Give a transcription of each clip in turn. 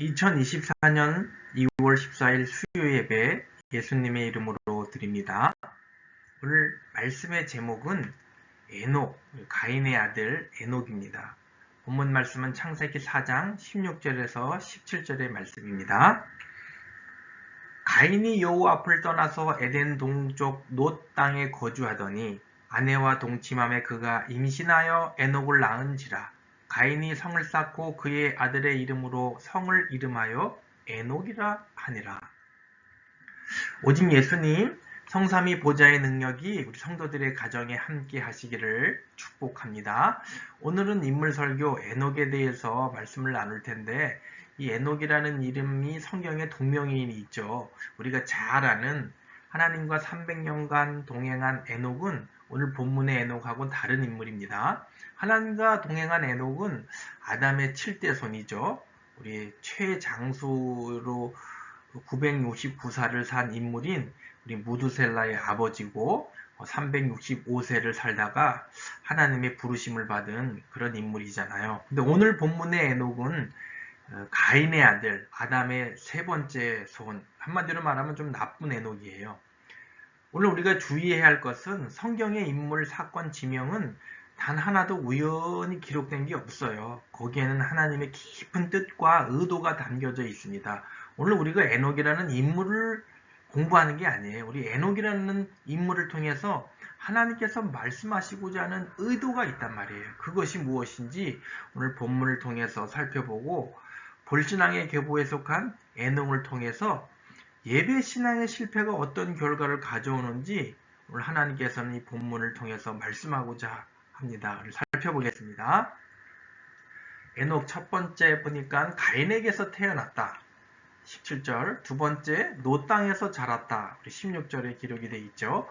2024년 2월 14일 수요 예배 예수님의 이름으로 드립니다. 오늘 말씀의 제목은 에녹, 가인의 아들 에녹입니다. 본문 말씀은 창세기 4장 16절에서 17절의 말씀입니다. 가인이 여호와 앞을 떠나서 에덴 동쪽 놋 땅에 거주하더니 아내와 동침함에 그가 임신하여 에녹을 낳은지라. 가인이 성을 쌓고 그의 아들의 이름으로 성을 이름하여 에녹이라 하니라. 오직 예수님 성삼위 보좌의 능력이 우리 성도들의 가정에 함께 하시기를 축복합니다. 오늘은 인물 설교 에녹에 대해서 말씀을 나눌 텐데, 이 에녹이라는 이름이 성경에 동명이인이 있죠. 우리가 잘 아는 하나님과 300년간 동행한 에녹은 오늘 본문의 에녹하고는 다른 인물입니다. 하나님과 동행한 에녹은 아담의 7대 손이죠. 우리 최장수로 969살을 산 인물인 우리 무두셀라의 아버지고 365세를 살다가 하나님의 부르심을 받은 그런 인물이잖아요. 근데 오늘 본문의 에녹은 가인의 아들, 아담의 세 번째 손, 한마디로 말하면 좀 나쁜 에녹이에요. 오늘 우리가 주의해야 할 것은 성경의 인물, 사건, 지명은 단 하나도 우연히 기록된 게 없어요. 거기에는 하나님의 깊은 뜻과 의도가 담겨져 있습니다. 오늘 우리가 에녹이라는 인물을 공부하는 게 아니에요. 우리 에녹이라는 인물을 통해서 하나님께서 말씀하시고자 하는 의도가 있단 말이에요. 그것이 무엇인지 오늘 본문을 통해서 살펴보고, 불신앙의 계보에 속한 에녹을 통해서 예배신앙의 실패가 어떤 결과를 가져오는지 오늘 하나님께서는 이 본문을 통해서 말씀하고자 합니다. 살펴보겠습니다. 에녹 첫 번째 보니까 가인에게서 태어났다. 17절, 두 번째 놋 땅에서 자랐다. 우리 16절에 기록이 되어 있죠.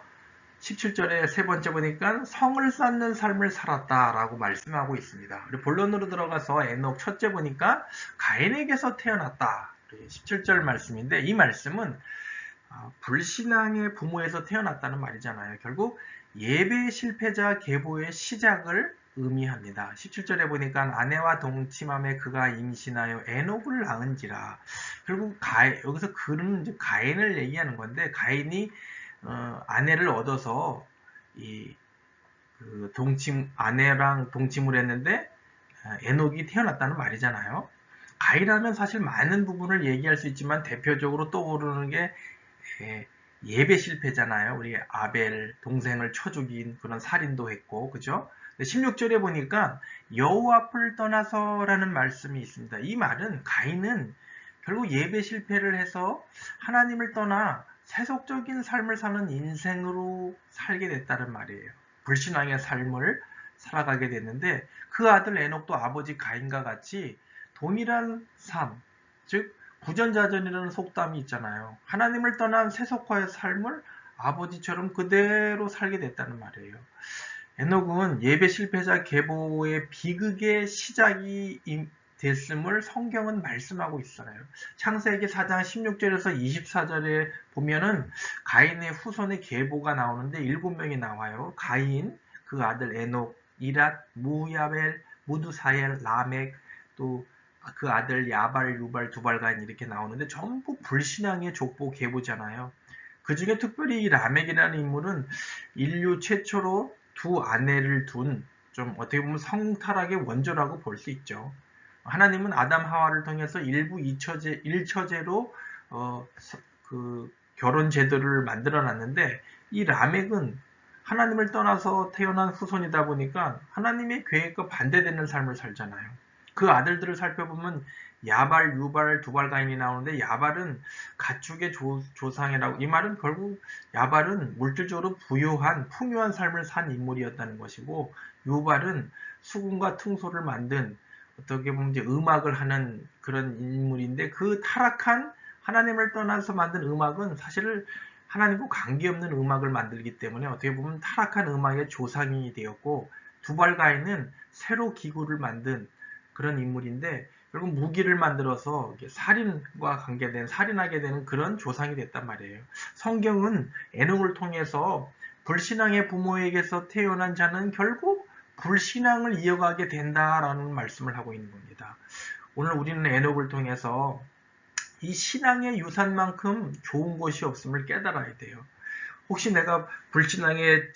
17절에 세 번째 보니까 성을 쌓는 삶을 살았다라고 말씀하고 있습니다. 우리 본론으로 들어가서 에녹 첫째 보니까 가인에게서 태어났다. 17절 말씀인데, 이 말씀은 불신앙의 부모에서 태어났다는 말이잖아요. 결국 예배 실패자 계보의 시작을 의미합니다. 17절에 보니까 아내와 동침함에 그가 임신하여 에녹을 낳은지라. 결국 여기서 그는 이제 가인을 얘기하는 건데, 가인이 아내를 얻어서 아내랑 동침을 했는데 에녹이 태어났다는 말이잖아요. 가인하면 사실 많은 부분을 얘기할 수 있지만 대표적으로 떠오르는 게 예배 실패잖아요. 우리 아벨 동생을 쳐 죽인 그런 살인도 했고, 그죠? 16절에 보니까 여호와 앞을 떠나서라는 말씀이 있습니다. 이 말은 가인은 결국 예배 실패를 해서 하나님을 떠나 세속적인 삶을 사는 인생으로 살게 됐다는 말이에요. 불신앙의 삶을 살아가게 됐는데, 그 아들 에녹도 아버지 가인과 같이 동일한 삶, 즉 부전자전이라는 속담이 있잖아요. 하나님을 떠난 세속화의 삶을 아버지처럼 그대로 살게 됐다는 말이에요. 에녹은 예배 실패자 계보의 비극의 시작이 됐음을 성경은 말씀하고 있어요. 창세기 4장 16절에서 24절에 보면은 가인의 후손의 계보가 나오는데 7명이 나와요. 가인, 그 아들 에녹, 이랏, 무야벨, 무두사엘, 라멕, 또 그 아들 야발, 유발, 두발가인 이렇게 나오는데 전부 불신앙의 족보 계보잖아요. 그 중에 특별히 이 라멕이라는 인물은 인류 최초로 두 아내를 둔, 좀 어떻게 보면 성타락의 원조라고 볼 수 있죠. 하나님은 아담 하와를 통해서 일부 일처제로 그 결혼 제도를 만들어 놨는데, 이 라멕은 하나님을 떠나서 태어난 후손이다 보니까 하나님의 계획과 반대되는 삶을 살잖아요. 그 아들들을 살펴보면 야발, 유발, 두발가인이 나오는데, 야발은 가축의 조상이라고, 이 말은 결국 야발은 물질적으로 부유한 풍요한 삶을 산 인물이었다는 것이고, 유발은 수금과 퉁소를 만든, 어떻게 보면 이제 음악을 하는 그런 인물인데, 그 타락한 하나님을 떠나서 만든 음악은 사실 하나님과 관계없는 음악을 만들기 때문에 어떻게 보면 타락한 음악의 조상이 되었고, 두발가인은 새로 기구를 만든 그런 인물인데, 결국 무기를 만들어서 살인과 관계된, 살인하게 되는 그런 조상이 됐단 말이에요. 성경은 에녹을 통해서 불신앙의 부모에게서 태어난 자는 결국 불신앙을 이어가게 된다라는 말씀을 하고 있는 겁니다. 오늘 우리는 에녹을 통해서 이 신앙의 유산만큼 좋은 것이 없음을 깨달아야 돼요. 혹시 내가 불신앙의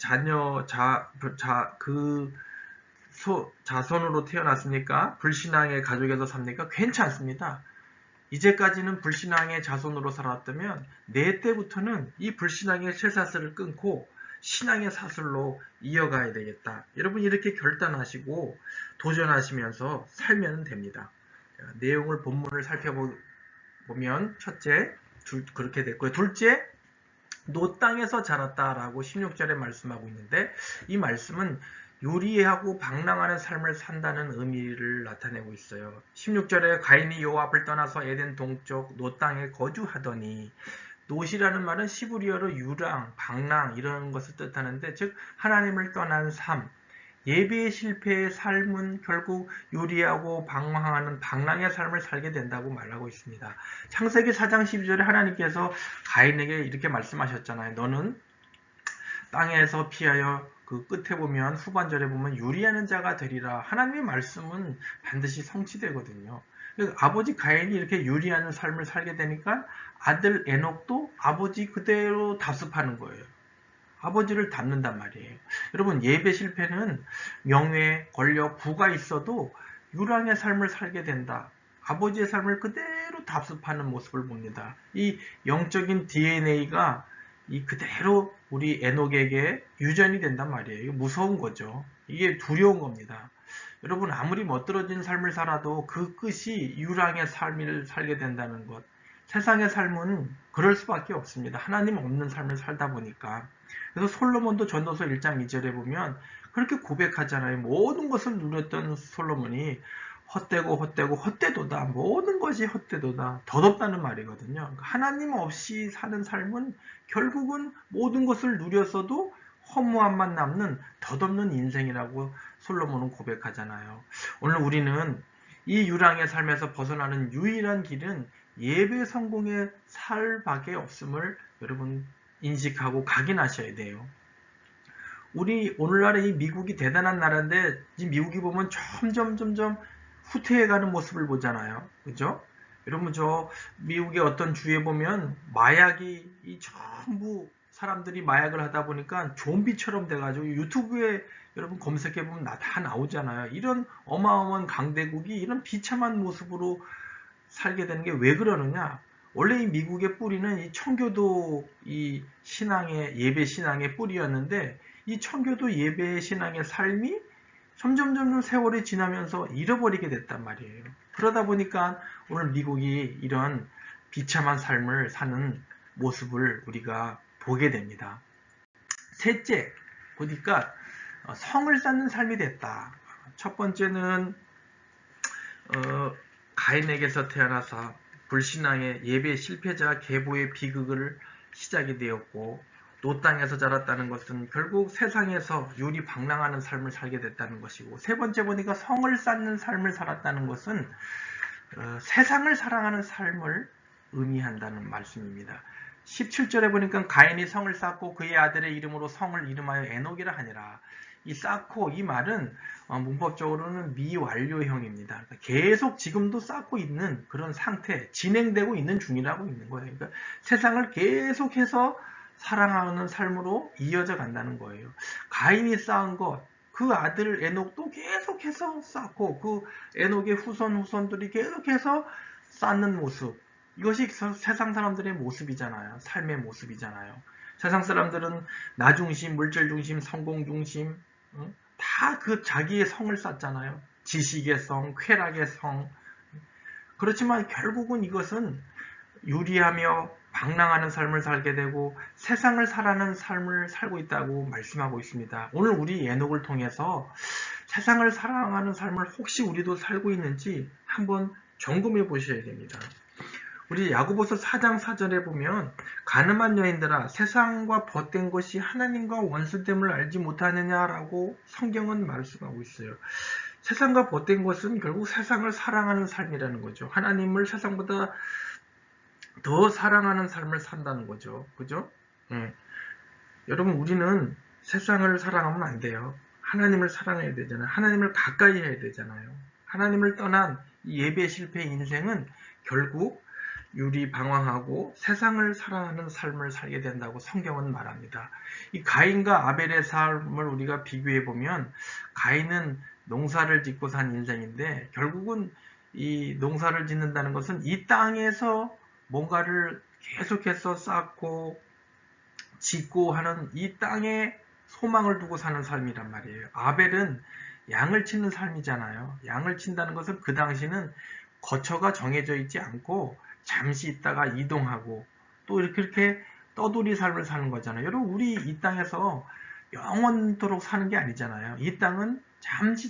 자손으로 태어났습니까? 불신앙의 가족에서 삽니까? 괜찮습니다. 이제까지는 불신앙의 자손으로 살았다면 내 때부터는 이 불신앙의 쇠사슬을 끊고 신앙의 사슬로 이어가야 되겠다. 여러분 이렇게 결단하시고 도전하시면서 살면 됩니다. 내용을 본문을 살펴보면 첫째, 그렇게 됐고요. 둘째, 노 땅에서 자랐다라고 16절에 말씀하고 있는데 이 말씀은 요리하고 방랑하는 삶을 산다는 의미를 나타내고 있어요. 16절에 가인이 여호와 앞을 떠나서 에덴 동쪽 노 땅에 거주하더니 노시라는 말은 시브리어로 유랑, 방랑 이런 것을 뜻하는데 즉 하나님을 떠난 삶, 예배의 실패의 삶은 결국 요리하고 방황하는 방랑의 삶을 살게 된다고 말하고 있습니다. 창세기 4장 12절에 하나님께서 가인에게 이렇게 말씀하셨잖아요. 너는 땅에서 피하여 그 끝에 보면 후반절에 보면 요리하는 자가 되리라. 하나님의 말씀은 반드시 성취되거든요. 아버지 가인이 이렇게 요리하는 삶을 살게 되니까 아들 에녹도 아버지 그대로 답습하는 거예요. 아버지를 닮는단 말이에요. 여러분 예배 실패는 명예, 권력, 부가 있어도 유랑의 삶을 살게 된다. 아버지의 삶을 그대로 답습하는 모습을 봅니다. 이 영적인 DNA가 이 그대로 우리 에녹에게 유전이 된단 말이에요. 무서운 거죠. 이게 두려운 겁니다. 여러분 아무리 멋들어진 삶을 살아도 그 끝이 유랑의 삶을 살게 된다는 것. 세상의 삶은 그럴 수밖에 없습니다. 하나님 없는 삶을 살다 보니까. 그래서 솔로몬도 전도서 1장 2절에 보면 그렇게 고백하잖아요. 모든 것을 누렸던 솔로몬이 헛되도다. 모든 것이 헛되도다. 덧없다는 말이거든요. 그러니까 하나님 없이 사는 삶은 결국은 모든 것을 누렸어도 허무함만 남는 덧없는 인생이라고 솔로몬은 고백하잖아요. 오늘 우리는 이 유랑의 삶에서 벗어나는 유일한 길은 예배 성공의 살밖에 없음을 여러분 인식하고 각인하셔야 돼요. 우리 오늘날의 이 미국이 대단한 나라인데 이 미국이 보면 점점 후퇴해가는 모습을 보잖아요. 그죠? 여러분 저 미국의 어떤 주에 보면 마약이 이 전부 사람들이 마약을 하다 보니까 좀비처럼 돼가지고 유튜브에 여러분 검색해보면 다 나오잖아요. 이런 어마어마한 강대국이 이런 비참한 모습으로 살게 되는 게 왜 그러느냐? 원래 이 미국의 뿌리는 이 청교도 이 신앙의 예배 신앙의 뿌리였는데 이 청교도 예배 신앙의 삶이 점점 세월이 지나면서 잃어버리게 됐단 말이에요. 그러다 보니까 오늘 미국이 이런 비참한 삶을 사는 모습을 우리가 보게 됩니다. 셋째, 보니까 성을 쌓는 삶이 됐다. 첫 번째는 가인에게서 태어나서 불신앙의 예배 실패자 계보의 비극을 시작이 되었고 노 땅에서 자랐다는 것은 결국 세상에서 유리방랑하는 삶을 살게 됐다는 것이고 세 번째 보니까 성을 쌓는 삶을 살았다는 것은 세상을 사랑하는 삶을 의미한다는 말씀입니다. 17절에 보니까 가인이 성을 쌓고 그의 아들의 이름으로 성을 이름하여 에녹이라 하니라. 이 쌓고 이 말은 문법적으로는 미완료형입니다. 그러니까 계속 지금도 쌓고 있는 그런 상태, 진행되고 있는 중이라고 있는 거예요. 그러니까 세상을 계속해서 사랑하는 삶으로 이어져 간다는 거예요. 가인이 쌓은 것, 그 아들 에녹도 계속해서 쌓고 그 에녹의 후손들이 계속해서 쌓는 모습, 이것이 세상 사람들의 모습이잖아요. 삶의 모습이잖아요. 세상 사람들은 나 중심, 물질 중심, 성공 중심 다 그 자기의 성을 쌓잖아요. 지식의 성, 쾌락의 성. 그렇지만 결국은 이것은 유리하며 방랑하는 삶을 살게 되고 세상을 살아가는 삶을 살고 있다고 말씀하고 있습니다. 오늘 우리 에녹을 통해서 세상을 사랑하는 삶을 혹시 우리도 살고 있는지 한번 점검해 보셔야 됩니다. 우리 야고보서 4장 4절에 보면 가늠한 여인들아 세상과 벗된 것이 하나님과 원수됨을 알지 못하느냐라고 성경은 말씀하고 있어요. 세상과 벗된 것은 결국 세상을 사랑하는 삶이라는 거죠. 하나님을 세상보다 더 사랑하는 삶을 산다는 거죠. 그죠? 여러분 우리는 세상을 사랑하면 안 돼요. 하나님을 사랑해야 되잖아요. 하나님을 가까이 해야 되잖아요. 하나님을 떠난 예배 실패 인생은 결국 유리방황하고 세상을 사랑하는 삶을 살게 된다고 성경은 말합니다. 이 가인과 아벨의 삶을 우리가 비교해 보면 가인은 농사를 짓고 산 인생인데 결국은 이 농사를 짓는다는 것은 이 땅에서 뭔가를 계속해서 쌓고 짓고 하는 이 땅에 소망을 두고 사는 삶이란 말이에요. 아벨은 양을 치는 삶이잖아요. 양을 친다는 것은 그 당시는 거처가 정해져 있지 않고 잠시 있다가 이동하고 또 이렇게 떠돌이 삶을 사는 거잖아요. 여러분 우리 이 땅에서 영원토록 사는 게 아니잖아요. 이 땅은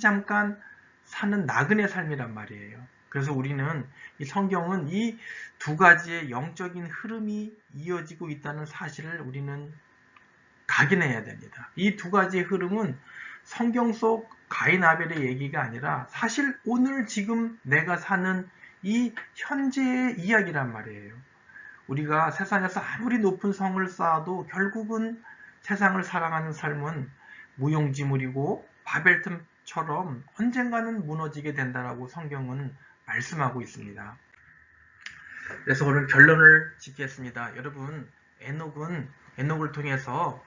잠깐 사는 나그네 삶이란 말이에요. 그래서 우리는 이 성경은 이 두 가지의 영적인 흐름이 이어지고 있다는 사실을 우리는 각인해야 됩니다. 이 두 가지의 흐름은 성경 속 가인 아벨의 얘기가 아니라 사실 오늘 지금 내가 사는 이 현재의 이야기란 말이에요. 우리가 세상에서 아무리 높은 성을 쌓아도 결국은 세상을 사랑하는 삶은 무용지물이고 바벨탑처럼 언젠가는 무너지게 된다라고 성경은 말씀하고 있습니다. 그래서 오늘 결론을 짓겠습니다. 여러분, 에녹을 통해서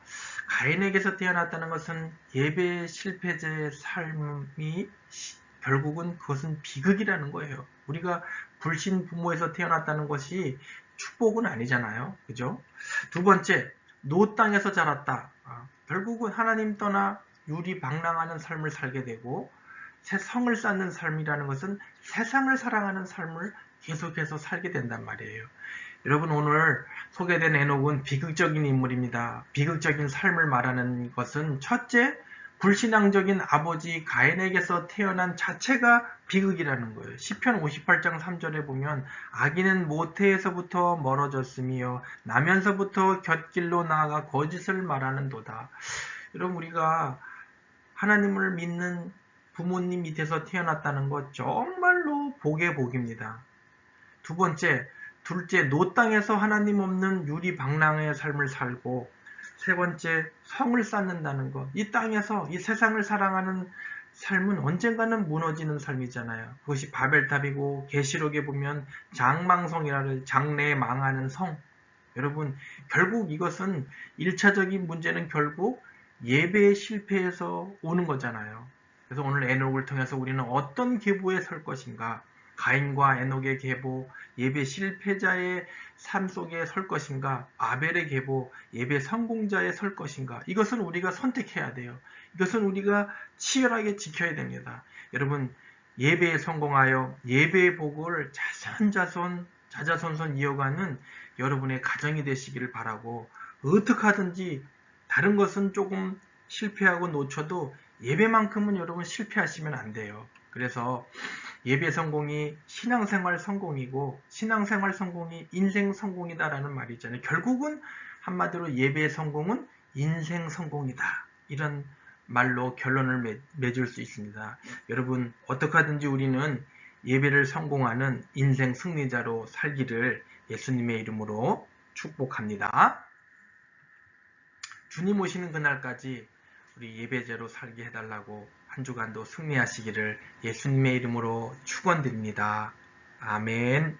가인에게서 태어났다는 것은 예배 실패자의 삶이 결국은 그것은 비극이라는 거예요. 우리가 불신 부모에서 태어났다는 것이 축복은 아니잖아요. 그죠? 두 번째, 노 땅에서 자랐다. 결국은 하나님 떠나 유리방랑하는 삶을 살게 되고 새 성을 쌓는 삶이라는 것은 세상을 사랑하는 삶을 계속해서 살게 된단 말이에요. 여러분 오늘 소개된 에녹은 비극적인 인물입니다. 비극적인 삶을 말하는 것은 첫째, 불신앙적인 아버지 가인에게서 태어난 자체가 비극이라는 거예요. 시편 58장 3절에 보면 악인은 모태에서부터 멀어졌으며 나면서부터 곁길로 나아가 거짓을 말하는도다. 여러분 우리가 하나님을 믿는 부모님 밑에서 태어났다는 것 정말로 복의 복입니다. 둘째, 노 땅에서 하나님 없는 유리방랑의 삶을 살고 세 번째, 성을 쌓는다는 것. 이 땅에서 이 세상을 사랑하는 삶은 언젠가는 무너지는 삶이잖아요. 그것이 바벨탑이고 계시록에 보면 장망성이라는 장래에 망하는 성. 여러분 결국 이것은 1차적인 문제는 결국 예배의 실패에서 오는 거잖아요. 그래서 오늘 에녹을 통해서 우리는 어떤 계보에 설 것인가, 가인과 에녹의 계보, 예배 실패자의 삶 속에 설 것인가, 아벨의 계보, 예배 성공자에 설 것인가, 이것은 우리가 선택해야 돼요. 이것은 우리가 치열하게 지켜야 됩니다. 여러분 예배에 성공하여 예배의 복을 자자손손 이어가는 여러분의 가정이 되시기를 바라고, 어떻게 하든지 다른 것은 조금 실패하고 놓쳐도 예배만큼은 여러분 실패하시면 안 돼요. 그래서 예배 성공이 신앙생활 성공이고 신앙생활 성공이 인생 성공이다라는 말이 있잖아요. 결국은 한마디로 예배 성공은 인생 성공이다. 이런 말로 결론을 맺을 수 있습니다. 여러분 어떻게 하든지 우리는 예배를 성공하는 인생 승리자로 살기를 예수님의 이름으로 축복합니다. 주님 오시는 그날까지 우리 예배자로 살게 해달라고 한 주간도 승리하시기를 예수님의 이름으로 축원드립니다. 아멘.